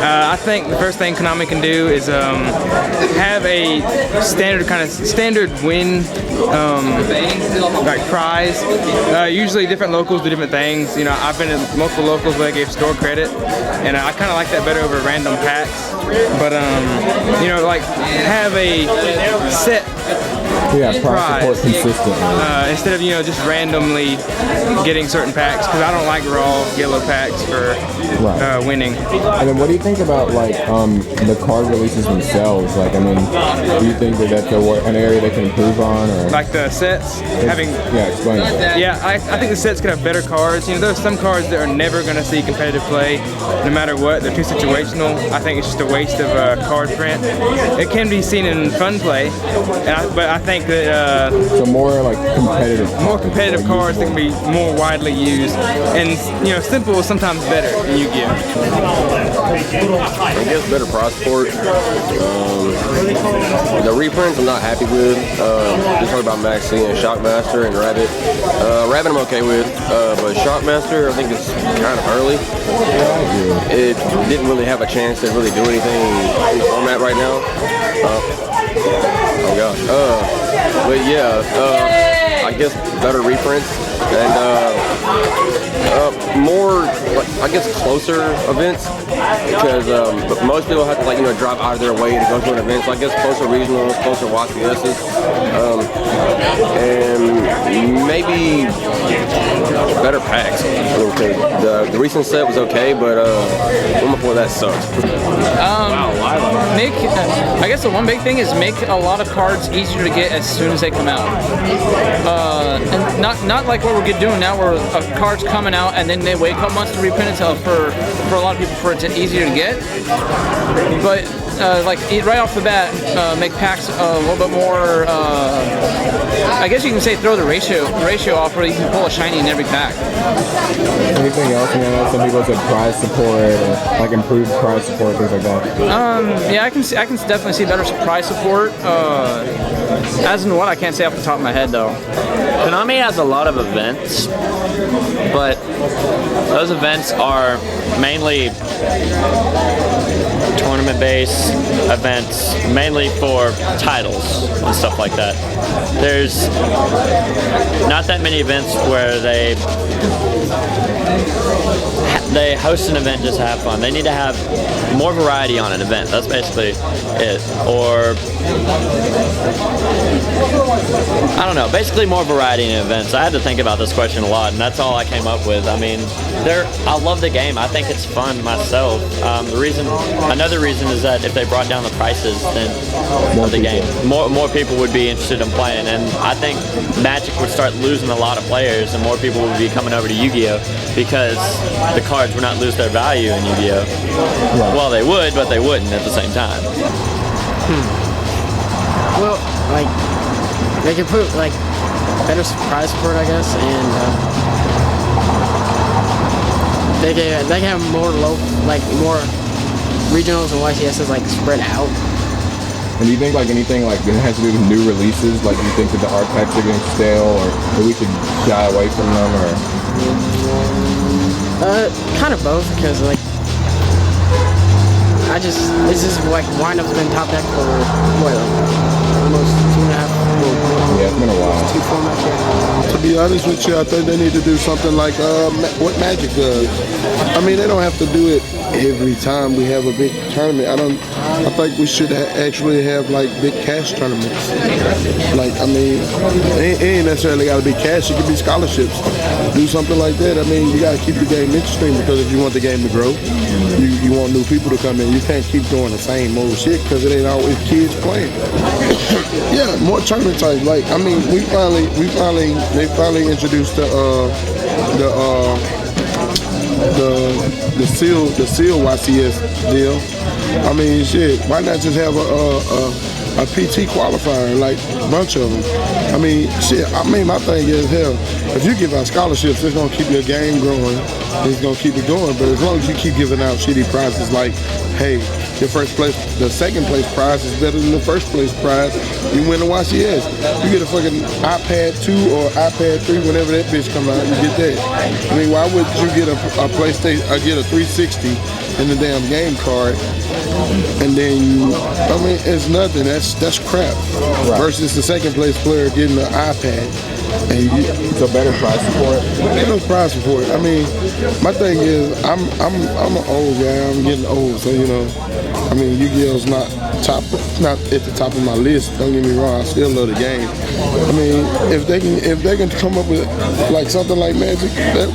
I think the first thing Konami can do is have a standard win like prize. Usually different locals do different things. You know, I've been at multiple locals where they gave store credit, and I kind of like that better over random packs. But you know, like have a set prize support consistently instead of, you know, just randomly getting certain packs, because I don't like raw yellow packs for winning. And then what do you think about like the card releases themselves? Like, I mean, do you think that that's an area they can improve on, or like the sets having? Yeah, explain it. Yeah, I think the sets could have better cards. You know, there's some cards that are never going to see competitive play, no matter what. They're too situational. I think it's just a waste of card print. It can be seen in fun play, but I think that so more like competitive cards that can be more widely used, and you know, simple is sometimes better than Yu-Gi-Oh. I guess better prize support. The reprints I'm not happy with. Just talking about Maxi and Shockmaster and Rabbit. Rabbit I'm okay with, but Shockmaster I think it's kind of early. It didn't really have a chance to really do anything in the format right now. Oh gosh. But yeah, I guess better reprints and more, I guess, closer events, because most people have to, like, you know, drive out of their way to go to an event. So I guess closer regionals, closer YCSs, and maybe better packs. Because the recent set was okay, but one before that sucked. I guess the one big thing is make a lot of cards easier to get as soon as they come out. And not like what we're doing now, where a card's coming out and then they wait a couple months to reprint it. So for a lot of people, for it's easier to get. But like right off the bat, make packs a little bit more. I guess you can say throw the ratio off, where you can pull a shiny in every pack. Anything else? I know some people said prize support, or like improved prize support, things like that. Yeah, I can definitely see better prize support. As in what, I can't say off the top of my head though. Konami has a lot of events, but those events are mainly tournament-based events, mainly for titles and stuff like that. There's not that many events where they host an event just to have fun. They need to have more variety on an event. That's basically it. Or I don't know, basically more variety in events. I had to think about this question a lot, and that's all I came up with. I mean, I love the game. I think it's fun myself. Another reason is that if they brought down the prices of the game, more people would be interested in playing, and I think Magic would start losing a lot of players, and more people would be coming over to Yu-Gi-Oh! Because the cards would not lose their value in Yu-Gi-Oh! Right. Well, they would, but they wouldn't at the same time. Well, like, they could put, like, better prize support, I guess, and they can have more more regionals and YCSs, like, spread out. And do you think, like, anything, like, that has to do with new releases, like, do you think that the art packs are getting stale, or that we should shy away from them, or? Kind of both, because, like, this is like Wind-Up's been top deck for what, almost 2.5. Yeah, it's been a while. 2 formats here. To be honest with you, I think they need to do something like what Magic does. I mean, they don't have to do it every time we have a big tournament. I think we should actually have like big cash tournaments. Like, I mean, it ain't necessarily got to be cash. It could be scholarships. Do something like that. I mean, you got to keep the game interesting, because if you want the game to grow, you want new people to come in. You can't keep doing the same old shit, because it ain't always kids playing. Yeah, more tournament type. Like, I mean, they finally introduced the seal YCS deal. I mean, shit, why not just have a PT qualifier, like a bunch of them? I mean, shit, my thing is, hell, if you give out scholarships, it's gonna keep your game growing, it's gonna keep it going. But as long as you keep giving out shitty prizes, like, hey, your first place, the second place prize is better than the first place prize. You win the YCS. You get a fucking iPad 2 or iPad 3 whenever that bitch come out. You get that. I mean, why would you get a PlayStation? Get a 360 and the damn game card, and then I mean, it's nothing. That's crap. Right. Versus the second place player getting an iPad. And it's a better price support. Ain't no price support. I mean, my thing is, I'm an old guy. I'm getting old, so you know. I mean, Yu-Gi-Oh's not at the top of my list. Don't get me wrong. I still love the game. I mean, if they can come up with like something like Magic, that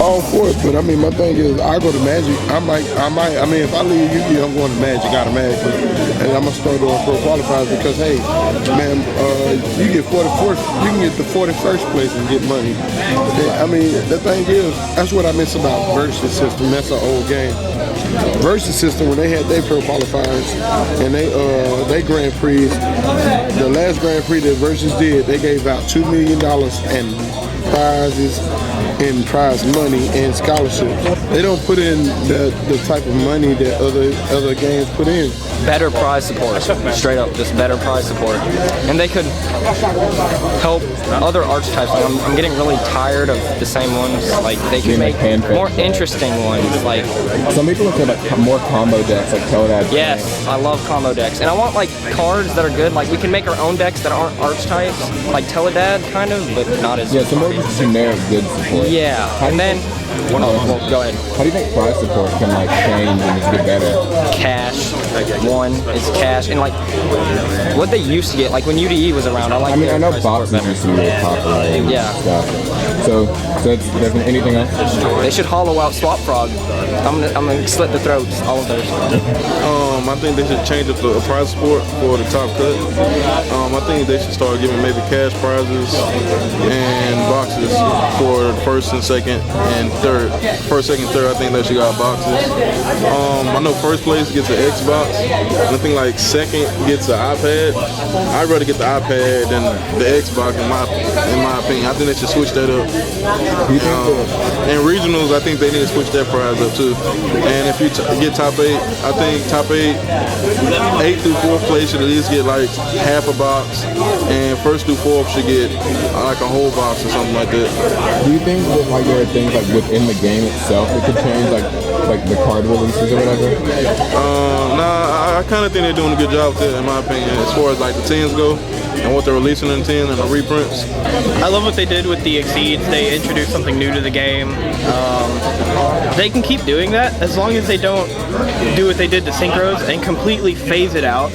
all for it. But I mean, my thing is, I go to Magic. I might. I mean, if I leave Yu-Gi-Oh, I'm going to Magic automatically, and I'm gonna start doing pro qualifiers because hey, man, you get 44th. You can get the 41st place and get money. I mean, the thing is, that's what I miss about Versus system. That's an old game. Versus system, when they had their pro qualifiers and they Grand Prix, the last Grand Prix that Versus did, they gave out $2 million in prizes and prize money and scholarships. They don't put in the type of money that other games put in. Better prize support, straight up, just better prize support. And they could help other archetypes. Like I'm getting really tired of the same ones. Like they could make more interesting ones. Like some people look at like more combo decks, like Teledad. Yes, I love combo decks, and I want like cards that are good. Like we can make our own decks that aren't archetypes, like Teledad kind of, but not as. Yeah, some more just generic good support. Yeah, and then. Well, go ahead. How do you think prize support can like change and just get better? Cash, it's cash, and like what they used to get, like when UDE was around. I mean, I know boxes used to be really popular. And stuff. So that's definitely anything else? They should hollow out Swap Frog. I'm gonna slit the throats, all of those. I think they should change up the prize support for the top cut. I think they should start giving maybe cash prizes and boxes for the first and second and third. First, second, third, I think they should got boxes. I know first place gets an Xbox, and I think like second gets an iPad. I'd rather get the iPad than the Xbox in my opinion. I think they should switch that up. And regionals, I think they need to switch that prize up too. And if you get top 8, I think top 8 through 4th place should at least get like half a box, and 1st through 4th should get like a whole box or something like that. Do you think that like there are things like within the game itself that could change, like the card releases or whatever? Nah, I kind of think they're doing a good job with it, in my opinion, as far as like the 10s go and what they're releasing in 10 and the reprints. I love what they did with the Exceeds. They introduced something new to the game. They can keep doing that as long as they don't do what they did to Synchros and completely phase it out.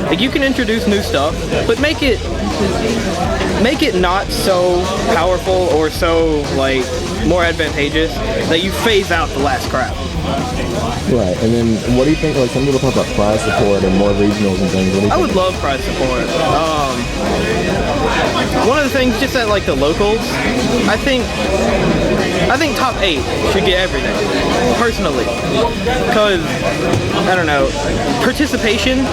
Like you can introduce new stuff, but make it not so powerful or so like more advantageous that you phase out the last crap. Right, and then what do you think, like some people talk about prize support and more regionals and things. I would love prize support. One of the things, just at like the locals, I think top 8 should get everything, personally. Because, I don't know, participation,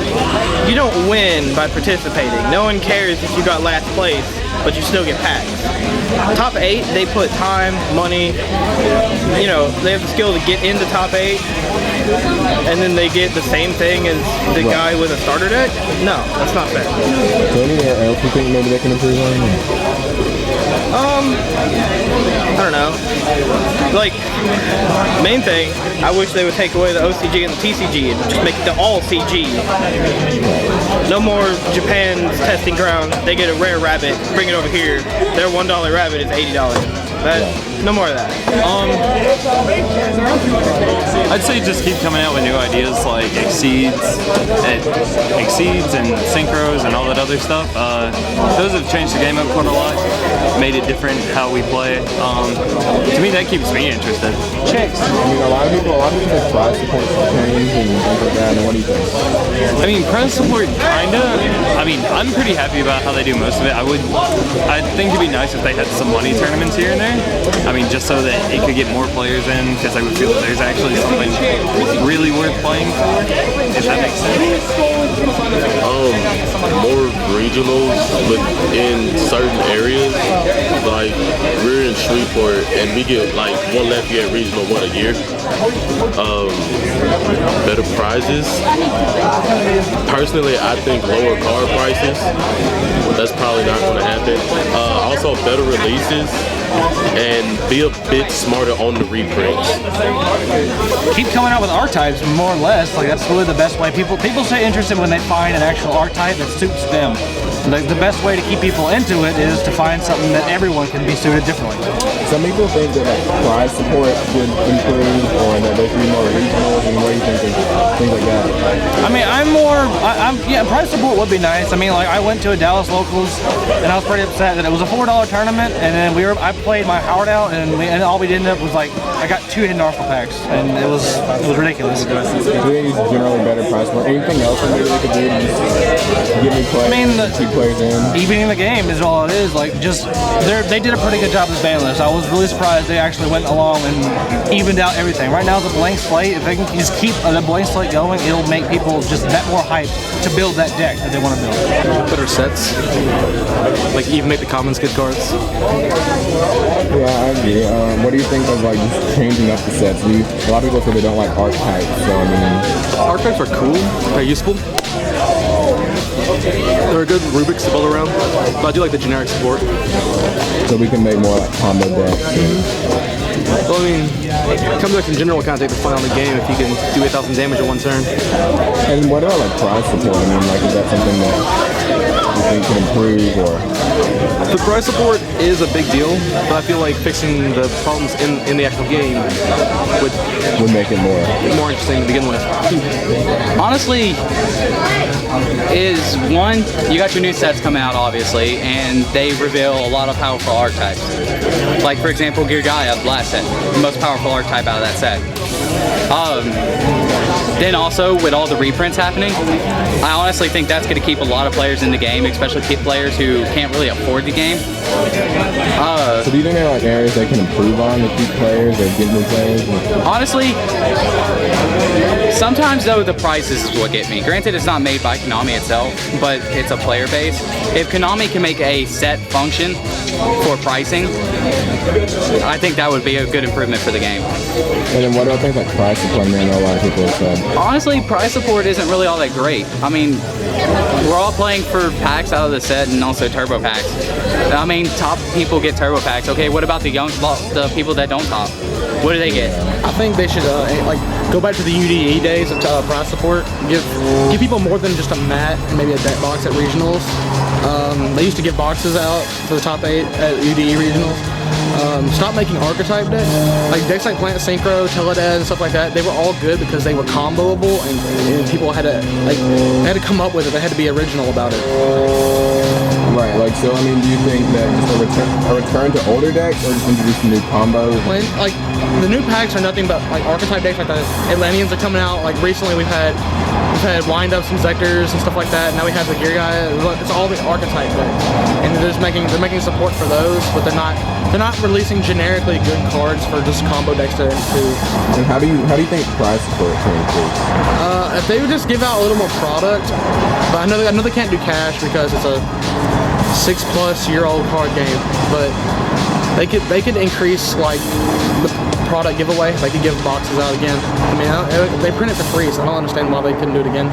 you don't win by participating. No one cares if you got last place, but you still get packs. Top 8, they put time, money, you know, they have the skill to get into top 8, and then they get the same thing as the guy with a starter deck? No, that's not fair. So anything else you think maybe they can improve on? I don't know. Like, main thing, I wish they would take away the OCG and the TCG and just make it the all CG. No more Japan's testing ground. They get a rare rabbit, bring it over here. Their $1 rabbit is $80. No more of that. I'd say just keep coming out with new ideas like Exceeds and Synchros and all that other stuff. Those have changed the game up quite a lot, made it different how we play. To me, that keeps me interested. Checks. I mean, a lot of people think prize support should change and things like that. And what do you think? I mean, prize support kinda. I mean, I'm pretty happy about how they do most of it. I think it'd be nice if they had some money tournaments here and there. I mean, just so that it could get more players in, because I would feel that there's actually something really worth playing for, if that makes sense. More regionals, but in certain areas. Like we're in Shreveport, and we get like one Lafayette regional a year. Better prizes. Personally, I think lower card prices. That's probably not going to happen. Also, better releases. And be a bit smarter on the reprints. Keep coming out with archetypes, more or less. Like that's really the best way. People stay interested when they find an actual archetype that suits them. The best way to keep people into it is to find something that everyone can be suited differently. Some people think that like prize support should improve, or that there should be more regionals. And what do you think of things like that? I mean, yeah, prize support would be nice. I mean, like I went to a Dallas Locals, and I was pretty upset that it was a $4 tournament, and then I played my heart out, and all we ended up was like I got 2 hidden arsenal packs, and it was ridiculous. Do they use generally better prize support? Anything else that maybe they could do to just give me players? I mean, keep players in. Evening the game is all it is. Like just they did a pretty good job with ban list. I was really surprised they actually went along and evened out everything. Right now it's a blank slate. If they can just keep the blank slate going, it'll make people just that more hyped to build that deck that they want to build. Better sets, like even make the commons good cards. Yeah, I agree. What do you think of like just changing up the sets? A lot of people say they don't like archetypes, so I mean... Archetypes are cool, they're useful. They're a good Rubik's to build around, but I do like the generic support. So we can make more like combo decks. Well, I mean, combo decks in general kind of take the fun out of the game if you can do 8,000 damage in one turn. And what about like prize support? I mean, like is that something that you think can improve, or? The prize support is a big deal, but I feel like fixing the problems in the actual game would make it more interesting to begin with. Honestly, is one, you got your new sets come out obviously, and they reveal a lot of powerful archetypes. Like for example, Gear Gaia, last set, the most powerful archetype out of that set. Then also with all the reprints happening, I honestly think that's going to keep a lot of players in the game, especially players who can't really afford the game. So do you think there are like areas they can improve on to keep players or get new players? Honestly, sometimes though the prices is what get me. Granted, it's not made by Konami itself, but it's a player base. If Konami can make a set function for pricing, I think that would be a good improvement for the game. And then what do I think like prize support? I know a lot of people have said. Honestly, prize support isn't really all that great. I mean, we're all playing for packs out of the set and also turbo packs. I mean, top people get turbo packs. Okay, what about the people that don't top? What do they get? I think they should like go back to the UDE days of prize support. Give people more than just a mat and maybe a deck box at regionals. They used to give boxes out for the top 8 at UDE regionals. Stop making archetype decks. Like decks like Plant Synchro, Teledad, and stuff like that, they were all good because they were comboable and people had to come up with it. They had to be original about it. Right, like so I mean, do you think that just a return to older decks or just introducing new combos? When, like the new packs are nothing but like archetype decks like the Atlanteans are coming out. Like recently we've had wind-ups and Zectors and stuff like that. Now we have the Gear Gaia. It's all the archetype decks, and they're making support for those, but they're not releasing generically good cards for just combo decks to improve. And how do you think prize support can improve? If they would just give out a little more product, but I know they can't do cash because it's a 6+-year-old card game, but they could increase like the product giveaway. They could give boxes out again. I mean, they print it for free, so I don't understand why they couldn't do it again.